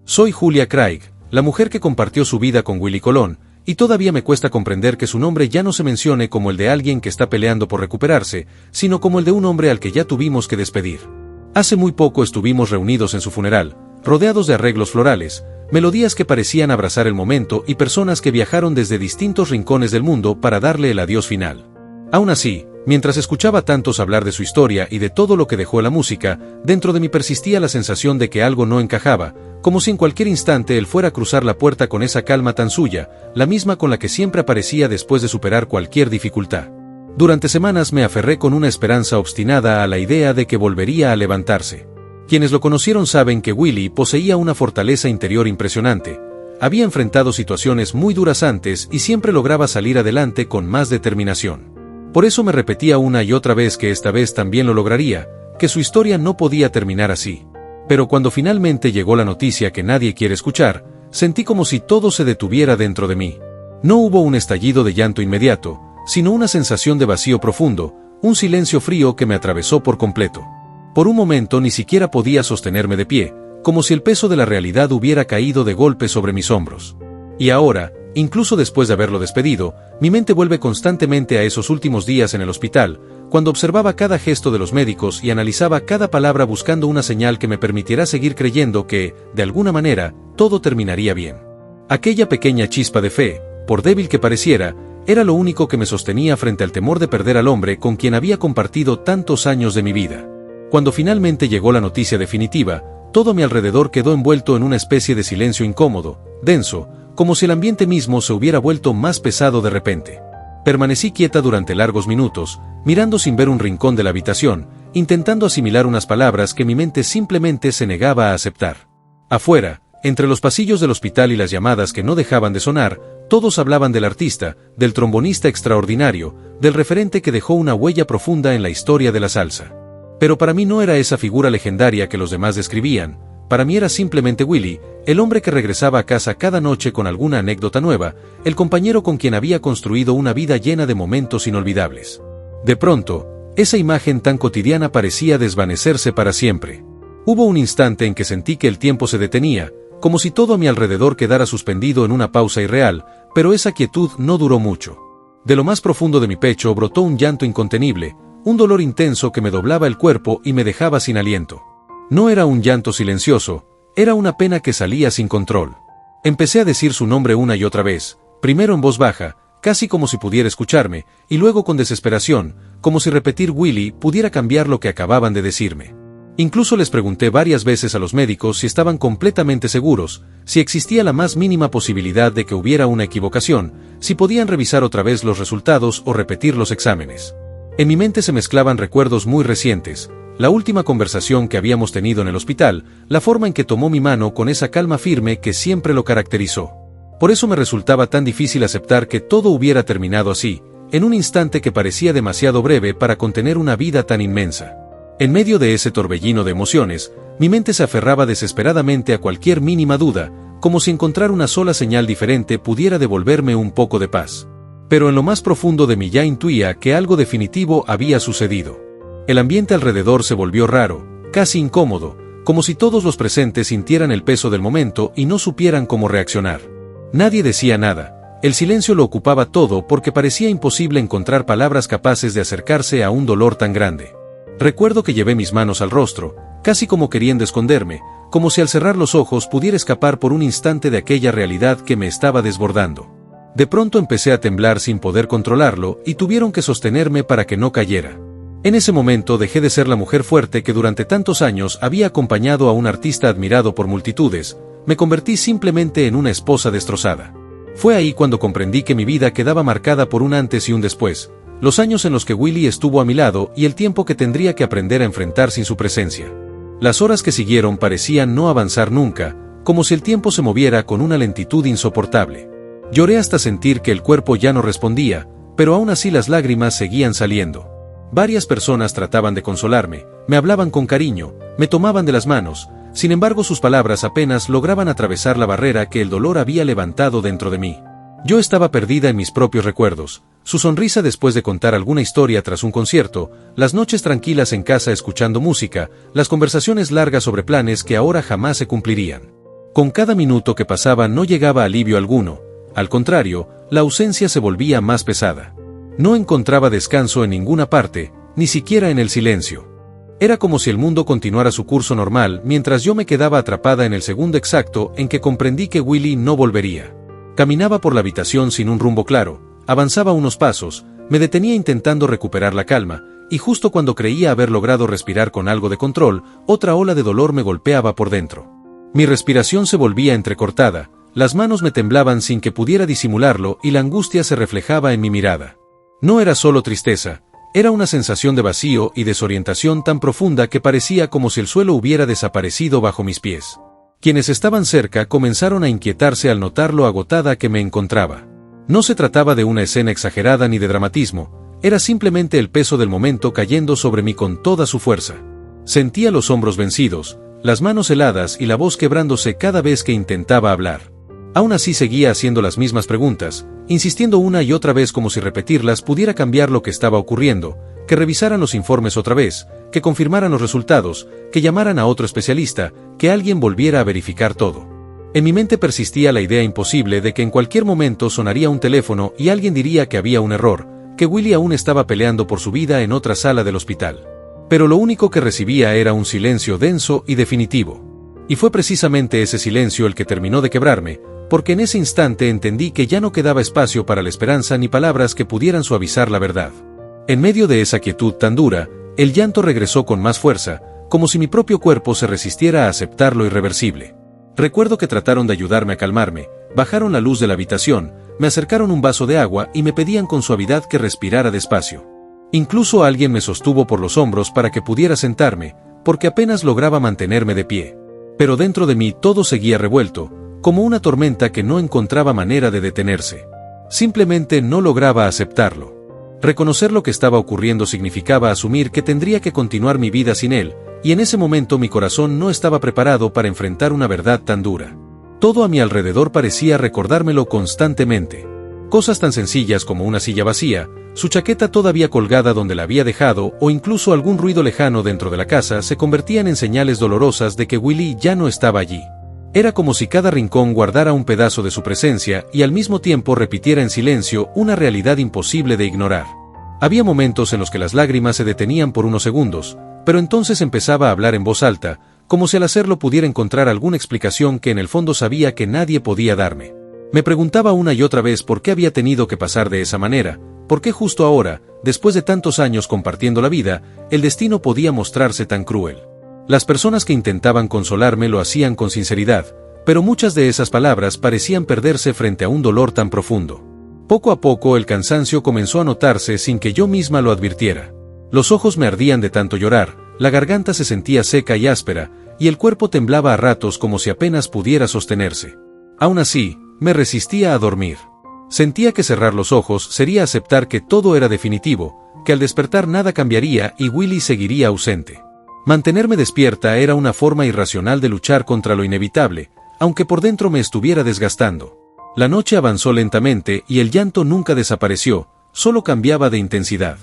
Soy Julia Craig, la mujer que compartió su vida con Willie Colón, y todavía me cuesta comprender que su nombre ya no se mencione como el de alguien que está peleando por recuperarse, sino como el de un hombre al que ya tuvimos que despedir. Hace muy poco estuvimos reunidos en su funeral, rodeados de arreglos florales, melodías que parecían abrazar el momento y personas que viajaron desde distintos rincones del mundo para darle el adiós final. Aún así, mientras escuchaba a tantos hablar de su historia y de todo lo que dejó la música, dentro de mí persistía la sensación de que algo no encajaba, como si en cualquier instante él fuera a cruzar la puerta con esa calma tan suya, la misma con la que siempre aparecía después de superar cualquier dificultad. Durante semanas me aferré con una esperanza obstinada a la idea de que volvería a levantarse. Quienes lo conocieron saben que Willie poseía una fortaleza interior impresionante. Había enfrentado situaciones muy duras antes y siempre lograba salir adelante con más determinación. Por eso me repetía una y otra vez que esta vez también lo lograría, que su historia no podía terminar así. Pero cuando finalmente llegó la noticia que nadie quiere escuchar, sentí como si todo se detuviera dentro de mí. No hubo un estallido de llanto inmediato, sino una sensación de vacío profundo, un silencio frío que me atravesó por completo. Por un momento ni siquiera podía sostenerme de pie, como si el peso de la realidad hubiera caído de golpe sobre mis hombros. Y ahora, incluso después de haberlo despedido, mi mente vuelve constantemente a esos últimos días en el hospital, cuando observaba cada gesto de los médicos y analizaba cada palabra buscando una señal que me permitiera seguir creyendo que, de alguna manera, todo terminaría bien. Aquella pequeña chispa de fe, por débil que pareciera, era lo único que me sostenía frente al temor de perder al hombre con quien había compartido tantos años de mi vida. Cuando finalmente llegó la noticia definitiva, todo a mi alrededor quedó envuelto en una especie de silencio incómodo, denso, como si el ambiente mismo se hubiera vuelto más pesado de repente. Permanecí quieta durante largos minutos, mirando sin ver un rincón de la habitación, intentando asimilar unas palabras que mi mente simplemente se negaba a aceptar. Afuera, entre los pasillos del hospital y las llamadas que no dejaban de sonar, todos hablaban del artista, del trombonista extraordinario, del referente que dejó una huella profunda en la historia de la salsa. Pero para mí no era esa figura legendaria que los demás describían, para mí era simplemente Willie, el hombre que regresaba a casa cada noche con alguna anécdota nueva, el compañero con quien había construido una vida llena de momentos inolvidables. De pronto, esa imagen tan cotidiana parecía desvanecerse para siempre. Hubo un instante en que sentí que el tiempo se detenía, como si todo a mi alrededor quedara suspendido en una pausa irreal, pero esa quietud no duró mucho. De lo más profundo de mi pecho brotó un llanto incontenible, un dolor intenso que me doblaba el cuerpo y me dejaba sin aliento. No era un llanto silencioso, era una pena que salía sin control. Empecé a decir su nombre una y otra vez, primero en voz baja, casi como si pudiera escucharme, y luego con desesperación, como si repetir Willie pudiera cambiar lo que acababan de decirme. Incluso les pregunté varias veces a los médicos si estaban completamente seguros, si existía la más mínima posibilidad de que hubiera una equivocación, si podían revisar otra vez los resultados o repetir los exámenes. En mi mente se mezclaban recuerdos muy recientes, la última conversación que habíamos tenido en el hospital, la forma en que tomó mi mano con esa calma firme que siempre lo caracterizó. Por eso me resultaba tan difícil aceptar que todo hubiera terminado así, en un instante que parecía demasiado breve para contener una vida tan inmensa. En medio de ese torbellino de emociones, mi mente se aferraba desesperadamente a cualquier mínima duda, como si encontrar una sola señal diferente pudiera devolverme un poco de paz. Pero en lo más profundo de mí ya intuía que algo definitivo había sucedido. El ambiente alrededor se volvió raro, casi incómodo, como si todos los presentes sintieran el peso del momento y no supieran cómo reaccionar. Nadie decía nada, el silencio lo ocupaba todo porque parecía imposible encontrar palabras capaces de acercarse a un dolor tan grande. Recuerdo que llevé mis manos al rostro, casi como queriendo esconderme, como si al cerrar los ojos pudiera escapar por un instante de aquella realidad que me estaba desbordando. De pronto empecé a temblar sin poder controlarlo y tuvieron que sostenerme para que no cayera. En ese momento dejé de ser la mujer fuerte que durante tantos años había acompañado a un artista admirado por multitudes, me convertí simplemente en una esposa destrozada. Fue ahí cuando comprendí que mi vida quedaba marcada por un antes y un después, los años en los que Willie estuvo a mi lado y el tiempo que tendría que aprender a enfrentar sin su presencia. Las horas que siguieron parecían no avanzar nunca, como si el tiempo se moviera con una lentitud insoportable. Lloré hasta sentir que el cuerpo ya no respondía, pero aún así las lágrimas seguían saliendo. Varias personas trataban de consolarme, me hablaban con cariño, me tomaban de las manos, sin embargo sus palabras apenas lograban atravesar la barrera que el dolor había levantado dentro de mí. Yo estaba perdida en mis propios recuerdos, su sonrisa después de contar alguna historia tras un concierto, las noches tranquilas en casa escuchando música, las conversaciones largas sobre planes que ahora jamás se cumplirían. Con cada minuto que pasaba no llegaba alivio alguno, al contrario, la ausencia se volvía más pesada. No encontraba descanso en ninguna parte, ni siquiera en el silencio. Era como si el mundo continuara su curso normal mientras yo me quedaba atrapada en el segundo exacto en que comprendí que Willy no volvería. Caminaba por la habitación sin un rumbo claro, avanzaba unos pasos, me detenía intentando recuperar la calma, y justo cuando creía haber logrado respirar con algo de control, otra ola de dolor me golpeaba por dentro. Mi respiración se volvía entrecortada, las manos me temblaban sin que pudiera disimularlo y la angustia se reflejaba en mi mirada. No era solo tristeza, era una sensación de vacío y desorientación tan profunda que parecía como si el suelo hubiera desaparecido bajo mis pies. Quienes estaban cerca comenzaron a inquietarse al notar lo agotada que me encontraba. No se trataba de una escena exagerada ni de dramatismo, era simplemente el peso del momento cayendo sobre mí con toda su fuerza. Sentía los hombros vencidos, las manos heladas y la voz quebrándose cada vez que intentaba hablar. Aún así seguía haciendo las mismas preguntas, insistiendo una y otra vez como si repetirlas pudiera cambiar lo que estaba ocurriendo, que revisaran los informes otra vez, que confirmaran los resultados, que llamaran a otro especialista, que alguien volviera a verificar todo. En mi mente persistía la idea imposible de que en cualquier momento sonaría un teléfono y alguien diría que había un error, que Willy aún estaba peleando por su vida en otra sala del hospital. Pero lo único que recibía era un silencio denso y definitivo. Y fue precisamente ese silencio el que terminó de quebrarme, porque en ese instante entendí que ya no quedaba espacio para la esperanza ni palabras que pudieran suavizar la verdad. En medio de esa quietud tan dura, el llanto regresó con más fuerza, como si mi propio cuerpo se resistiera a aceptar lo irreversible. Recuerdo que trataron de ayudarme a calmarme, bajaron la luz de la habitación, me acercaron un vaso de agua y me pedían con suavidad que respirara despacio. Incluso alguien me sostuvo por los hombros para que pudiera sentarme, porque apenas lograba mantenerme de pie. Pero dentro de mí todo seguía revuelto, como una tormenta que no encontraba manera de detenerse. Simplemente no lograba aceptarlo. Reconocer lo que estaba ocurriendo significaba asumir que tendría que continuar mi vida sin él, y en ese momento mi corazón no estaba preparado para enfrentar una verdad tan dura. Todo a mi alrededor parecía recordármelo constantemente. Cosas tan sencillas como una silla vacía, su chaqueta todavía colgada donde la había dejado o incluso algún ruido lejano dentro de la casa se convertían en señales dolorosas de que Willy ya no estaba allí. Era como si cada rincón guardara un pedazo de su presencia y al mismo tiempo repitiera en silencio una realidad imposible de ignorar. Había momentos en los que las lágrimas se detenían por unos segundos, pero entonces empezaba a hablar en voz alta, como si al hacerlo pudiera encontrar alguna explicación que en el fondo sabía que nadie podía darme. Me preguntaba una y otra vez por qué había tenido que pasar de esa manera, por qué justo ahora, después de tantos años compartiendo la vida, el destino podía mostrarse tan cruel. Las personas que intentaban consolarme lo hacían con sinceridad, pero muchas de esas palabras parecían perderse frente a un dolor tan profundo. Poco a poco el cansancio comenzó a notarse sin que yo misma lo advirtiera. Los ojos me ardían de tanto llorar, la garganta se sentía seca y áspera, y el cuerpo temblaba a ratos como si apenas pudiera sostenerse. Aún así, me resistía a dormir. Sentía que cerrar los ojos sería aceptar que todo era definitivo, que al despertar nada cambiaría y Willy seguiría ausente. Mantenerme despierta era una forma irracional de luchar contra lo inevitable, aunque por dentro me estuviera desgastando. La noche avanzó lentamente y el llanto nunca desapareció, solo cambiaba de intensidad.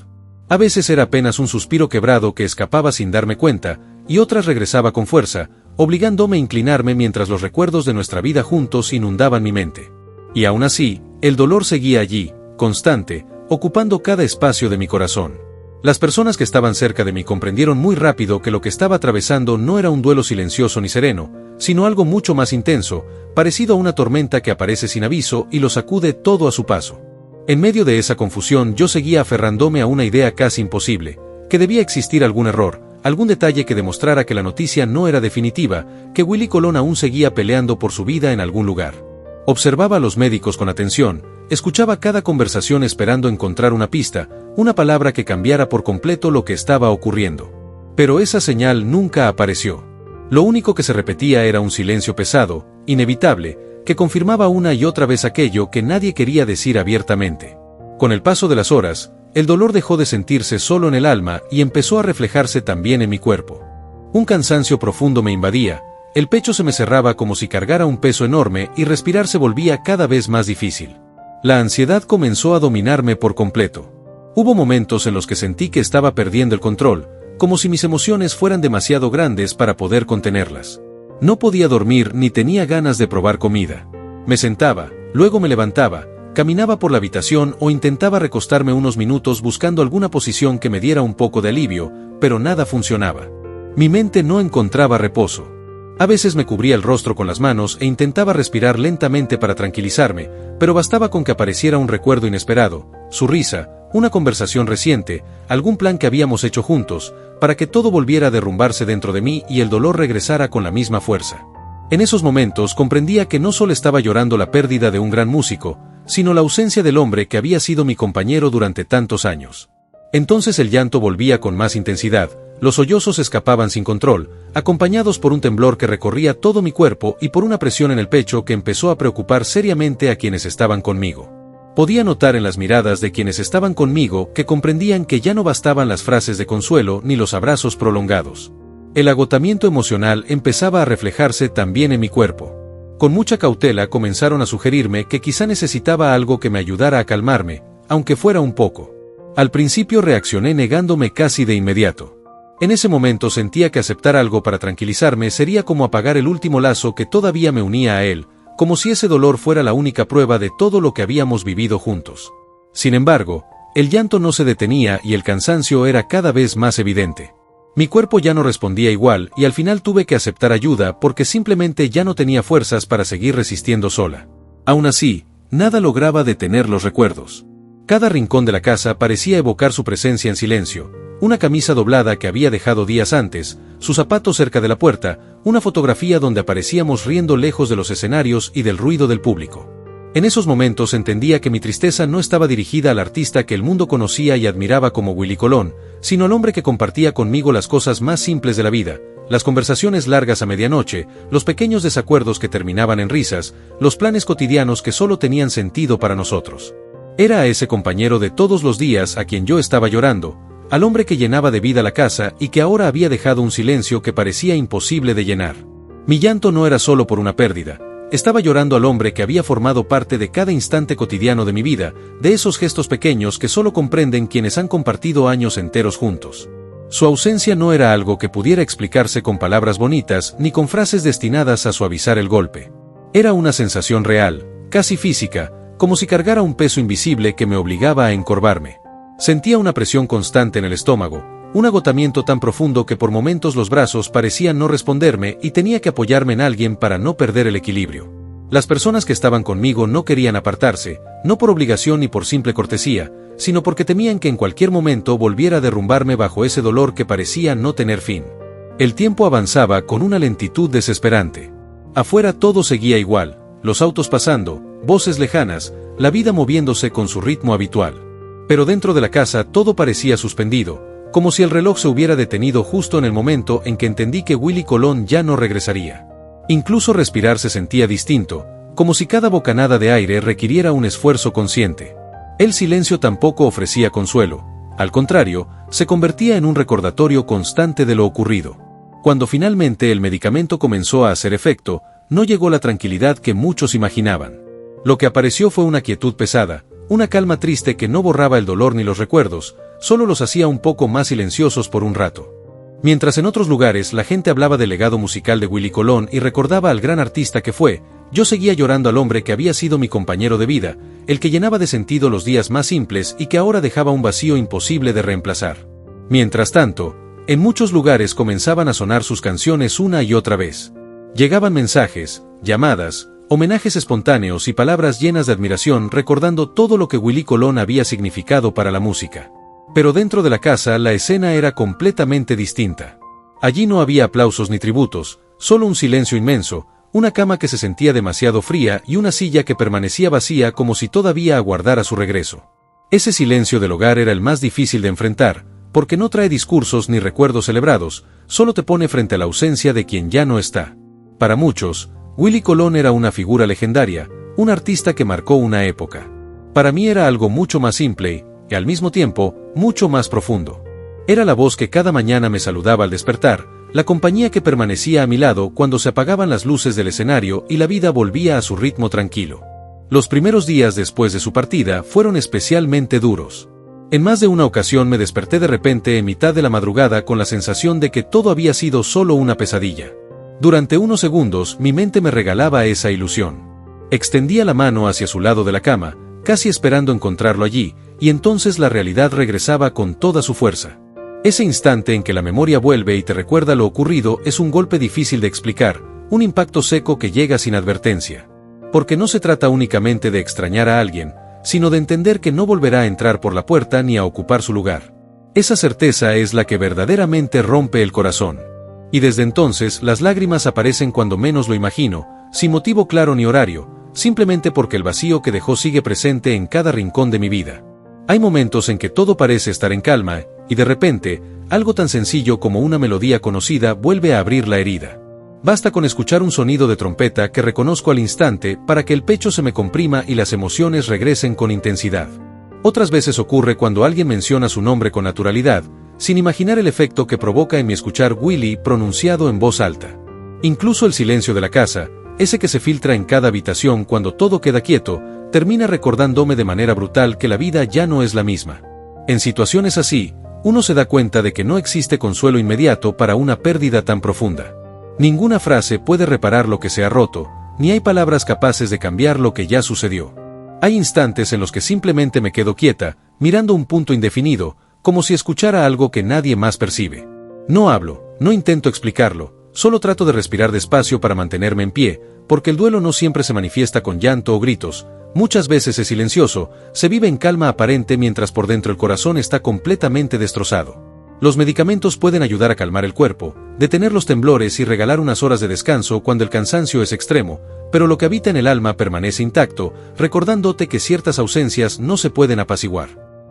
A veces era apenas un suspiro quebrado que escapaba sin darme cuenta, y otras regresaba con fuerza, obligándome a inclinarme mientras los recuerdos de nuestra vida juntos inundaban mi mente. Y aún así, el dolor seguía allí, constante, ocupando cada espacio de mi corazón. Las personas que estaban cerca de mí comprendieron muy rápido que lo que estaba atravesando no era un duelo silencioso ni sereno, sino algo mucho más intenso, parecido a una tormenta que aparece sin aviso y lo sacude todo a su paso. En medio de esa confusión yo seguía aferrándome a una idea casi imposible, que debía existir algún error, algún detalle que demostrara que la noticia no era definitiva, que Willy Colón aún seguía peleando por su vida en algún lugar. Observaba a los médicos con atención, escuchaba cada conversación esperando encontrar una pista, una palabra que cambiara por completo lo que estaba ocurriendo. Pero esa señal nunca apareció. Lo único que se repetía era un silencio pesado, inevitable, que confirmaba una y otra vez aquello que nadie quería decir abiertamente. Con el paso de las horas, el dolor dejó de sentirse solo en el alma y empezó a reflejarse también en mi cuerpo. Un cansancio profundo me invadía, el pecho se me cerraba como si cargara un peso enorme y respirar se volvía cada vez más difícil. La ansiedad comenzó a dominarme por completo. Hubo momentos en los que sentí que estaba perdiendo el control, como si mis emociones fueran demasiado grandes para poder contenerlas. No podía dormir ni tenía ganas de probar comida. Me sentaba, luego me levantaba, caminaba por la habitación o intentaba recostarme unos minutos buscando alguna posición que me diera un poco de alivio, pero nada funcionaba. Mi mente no encontraba reposo. A veces me cubría el rostro con las manos e intentaba respirar lentamente para tranquilizarme, pero bastaba con que apareciera un recuerdo inesperado, su risa, una conversación reciente, algún plan que habíamos hecho juntos, para que todo volviera a derrumbarse dentro de mí y el dolor regresara con la misma fuerza. En esos momentos comprendía que no solo estaba llorando la pérdida de un gran músico, sino la ausencia del hombre que había sido mi compañero durante tantos años. Entonces el llanto volvía con más intensidad, los sollozos escapaban sin control, acompañados por un temblor que recorría todo mi cuerpo y por una presión en el pecho que empezó a preocupar seriamente a quienes estaban conmigo. Podía notar en las miradas de quienes estaban conmigo que comprendían que ya no bastaban las frases de consuelo ni los abrazos prolongados. El agotamiento emocional empezaba a reflejarse también en mi cuerpo. Con mucha cautela comenzaron a sugerirme que quizá necesitaba algo que me ayudara a calmarme, aunque fuera un poco. Al principio reaccioné negándome casi de inmediato. En ese momento sentía que aceptar algo para tranquilizarme sería como apagar el último lazo que todavía me unía a él, como si ese dolor fuera la única prueba de todo lo que habíamos vivido juntos. Sin embargo, el llanto no se detenía y el cansancio era cada vez más evidente. Mi cuerpo ya no respondía igual y al final tuve que aceptar ayuda porque simplemente ya no tenía fuerzas para seguir resistiendo sola. Aún así, nada lograba detener los recuerdos. Cada rincón de la casa parecía evocar su presencia en silencio, una camisa doblada que había dejado días antes, sus zapatos cerca de la puerta, una fotografía donde aparecíamos riendo lejos de los escenarios y del ruido del público. En esos momentos entendía que mi tristeza no estaba dirigida al artista que el mundo conocía y admiraba como Willy Colón, sino al hombre que compartía conmigo las cosas más simples de la vida, las conversaciones largas a medianoche, los pequeños desacuerdos que terminaban en risas, los planes cotidianos que solo tenían sentido para nosotros. Era a ese compañero de todos los días a quien yo estaba llorando, al hombre que llenaba de vida la casa y que ahora había dejado un silencio que parecía imposible de llenar. Mi llanto no era solo por una pérdida. Estaba llorando al hombre que había formado parte de cada instante cotidiano de mi vida, de esos gestos pequeños que solo comprenden quienes han compartido años enteros juntos. Su ausencia no era algo que pudiera explicarse con palabras bonitas ni con frases destinadas a suavizar el golpe. Era una sensación real, casi física, como si cargara un peso invisible que me obligaba a encorvarme. Sentía una presión constante en el estómago, un agotamiento tan profundo que por momentos los brazos parecían no responderme y tenía que apoyarme en alguien para no perder el equilibrio. Las personas que estaban conmigo no querían apartarse, no por obligación ni por simple cortesía, sino porque temían que en cualquier momento volviera a derrumbarme bajo ese dolor que parecía no tener fin. El tiempo avanzaba con una lentitud desesperante. Afuera todo seguía igual, los autos pasando, voces lejanas, la vida moviéndose con su ritmo habitual. Pero dentro de la casa todo parecía suspendido, como si el reloj se hubiera detenido justo en el momento en que entendí que Willy Colón ya no regresaría. Incluso respirar se sentía distinto, como si cada bocanada de aire requiriera un esfuerzo consciente. El silencio tampoco ofrecía consuelo, al contrario, se convertía en un recordatorio constante de lo ocurrido. Cuando finalmente el medicamento comenzó a hacer efecto, no llegó la tranquilidad que muchos imaginaban. Lo que apareció fue una quietud pesada, una calma triste que no borraba el dolor ni los recuerdos, solo los hacía un poco más silenciosos por un rato. Mientras en otros lugares la gente hablaba del legado musical de Willy Colón y recordaba al gran artista que fue, yo seguía llorando al hombre que había sido mi compañero de vida, el que llenaba de sentido los días más simples y que ahora dejaba un vacío imposible de reemplazar. Mientras tanto, en muchos lugares comenzaban a sonar sus canciones una y otra vez. Llegaban mensajes, llamadas, homenajes espontáneos y palabras llenas de admiración recordando todo lo que Willy Colón había significado para la música. Pero dentro de la casa la escena era completamente distinta. Allí no había aplausos ni tributos, solo un silencio inmenso, una cama que se sentía demasiado fría y una silla que permanecía vacía como si todavía aguardara su regreso. Ese silencio del hogar era el más difícil de enfrentar, porque no trae discursos ni recuerdos celebrados, solo te pone frente a la ausencia de quien ya no está. Para muchos, Willy Colón era una figura legendaria, un artista que marcó una época. Para mí era algo mucho más simple y, al mismo tiempo, mucho más profundo. Era la voz que cada mañana me saludaba al despertar, la compañía que permanecía a mi lado cuando se apagaban las luces del escenario y la vida volvía a su ritmo tranquilo. Los primeros días después de su partida fueron especialmente duros. En más de una ocasión me desperté de repente en mitad de la madrugada con la sensación de que todo había sido solo una pesadilla. Durante unos segundos, mi mente me regalaba esa ilusión. Extendía la mano hacia su lado de la cama, casi esperando encontrarlo allí, y entonces la realidad regresaba con toda su fuerza. Ese instante en que la memoria vuelve y te recuerda lo ocurrido es un golpe difícil de explicar, un impacto seco que llega sin advertencia. Porque no se trata únicamente de extrañar a alguien, sino de entender que no volverá a entrar por la puerta ni a ocupar su lugar. Esa certeza es la que verdaderamente rompe el corazón. Y desde entonces las lágrimas aparecen cuando menos lo imagino, sin motivo claro ni horario, simplemente porque el vacío que dejó sigue presente en cada rincón de mi vida. Hay momentos en que todo parece estar en calma, y de repente, algo tan sencillo como una melodía conocida vuelve a abrir la herida. Basta con escuchar un sonido de trompeta que reconozco al instante para que el pecho se me comprima y las emociones regresen con intensidad. Otras veces ocurre cuando alguien menciona su nombre con naturalidad, sin imaginar el efecto que provoca en mi escuchar Willy pronunciado en voz alta. Incluso el silencio de la casa, ese que se filtra en cada habitación cuando todo queda quieto, termina recordándome de manera brutal que la vida ya no es la misma. En situaciones así, uno se da cuenta de que no existe consuelo inmediato para una pérdida tan profunda. Ninguna frase puede reparar lo que se ha roto, ni hay palabras capaces de cambiar lo que ya sucedió. Hay instantes en los que simplemente me quedo quieta, mirando un punto indefinido, como si escuchara algo que nadie más percibe. No hablo, no intento explicarlo, solo trato de respirar despacio para mantenerme en pie, porque el duelo no siempre se manifiesta con llanto o gritos, muchas veces es silencioso, se vive en calma aparente mientras por dentro el corazón está completamente destrozado. Los medicamentos pueden ayudar a calmar el cuerpo, detener los temblores y regalar unas horas de descanso cuando el cansancio es extremo, pero lo que habita en el alma permanece intacto, recordándote que ciertas ausencias no se pueden apaciguar.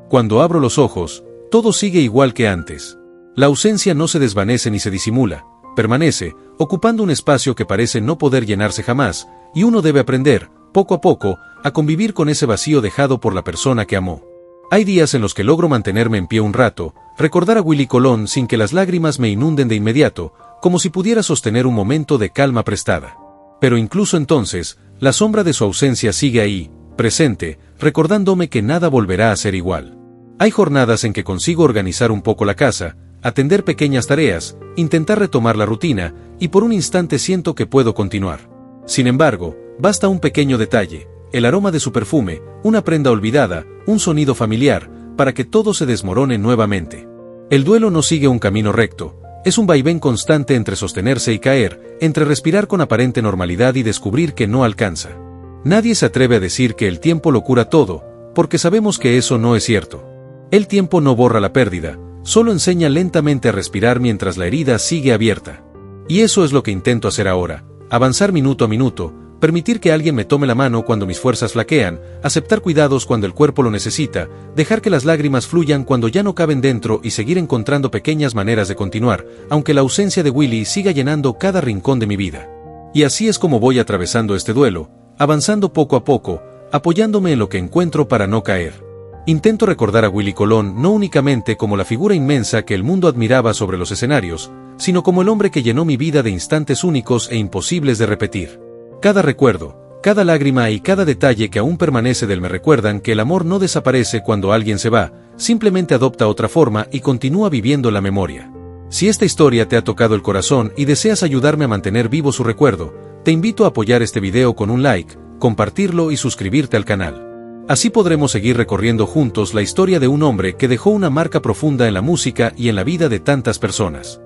Cuando abro los ojos, todo sigue igual que antes. La ausencia no se desvanece ni se disimula, permanece, ocupando un espacio que parece no poder llenarse jamás, y uno debe aprender, poco a poco, a convivir con ese vacío dejado por la persona que amó. Hay días en los que logro mantenerme en pie un rato, recordar a Willy Colón sin que las lágrimas me inunden de inmediato, como si pudiera sostener un momento de calma prestada. Pero incluso entonces, la sombra de su ausencia sigue ahí, presente, recordándome que nada volverá a ser igual. Hay jornadas en que consigo organizar un poco la casa, atender pequeñas tareas, intentar retomar la rutina, y por un instante siento que puedo continuar. Sin embargo, basta un pequeño detalle, el aroma de su perfume, una prenda olvidada, un sonido familiar, para que todo se desmorone nuevamente. El duelo no sigue un camino recto, es un vaivén constante entre sostenerse y caer, entre respirar con aparente normalidad y descubrir que no alcanza. Nadie se atreve a decir que el tiempo lo cura todo, porque sabemos que eso no es cierto. El tiempo no borra la pérdida, solo enseña lentamente a respirar mientras la herida sigue abierta. Y eso es lo que intento hacer ahora, avanzar minuto a minuto, permitir que alguien me tome la mano cuando mis fuerzas flaquean, aceptar cuidados cuando el cuerpo lo necesita, dejar que las lágrimas fluyan cuando ya no caben dentro y seguir encontrando pequeñas maneras de continuar, aunque la ausencia de Willy siga llenando cada rincón de mi vida. Y así es como voy atravesando este duelo, avanzando poco a poco, apoyándome en lo que encuentro para no caer. Intento recordar a Willy Colón no únicamente como la figura inmensa que el mundo admiraba sobre los escenarios, sino como el hombre que llenó mi vida de instantes únicos e imposibles de repetir. Cada recuerdo, cada lágrima y cada detalle que aún permanece de él me recuerdan que el amor no desaparece cuando alguien se va, simplemente adopta otra forma y continúa viviendo la memoria. Si esta historia te ha tocado el corazón y deseas ayudarme a mantener vivo su recuerdo, te invito a apoyar este video con un like, compartirlo y suscribirte al canal. Así podremos seguir recorriendo juntos la historia de un hombre que dejó una marca profunda en la música y en la vida de tantas personas.